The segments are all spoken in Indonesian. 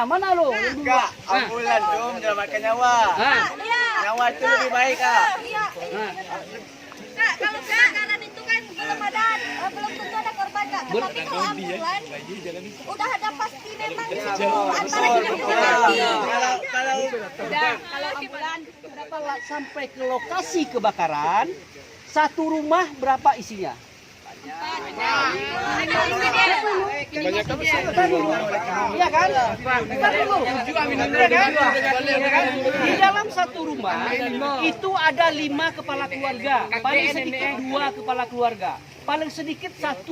mana lo? Kak, ambulan tuh menyelamatkan nyawa. Nyawa itu lebih baik, Kak. Kak, kalau kebakaran itu kan belum tentu ada korban, Kak. Tapi kalau ambulan udah ada pasti memang antara hidup dan mati. Kalau ambulan berapa sampai ke lokasi kebakaran, satu rumah berapa isinya? Iya kan? Di dalam satu rumah itu ada 5 kepala keluarga, paling sedikit 2 kepala keluarga, paling sedikit 1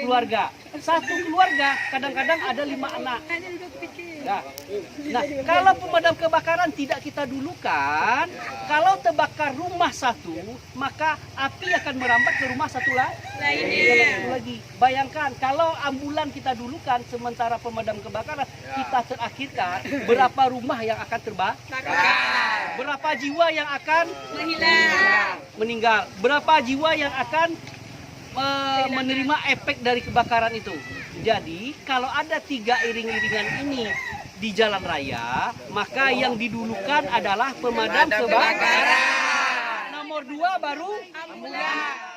keluarga. Satu keluarga kadang-kadang ada 5 anak. Nah, kalau pemadam kebakaran tidak kita dulukan, kalau terbakar rumah satu, maka api akan merambat ke rumah satu lagi. Bayangkan kalau ambulan kita dulukan, sementara pemadam kebakaran kita terakhirkan, berapa rumah yang akan terbakar? Berapa jiwa yang akan meninggal? Berapa jiwa yang akan menerima efek dari kebakaran itu? Jadi kalau ada 3 iring-iringan ini di jalan raya, maka yang didulukan adalah pemadam kebakaran. Nomor 2 baru ambulan.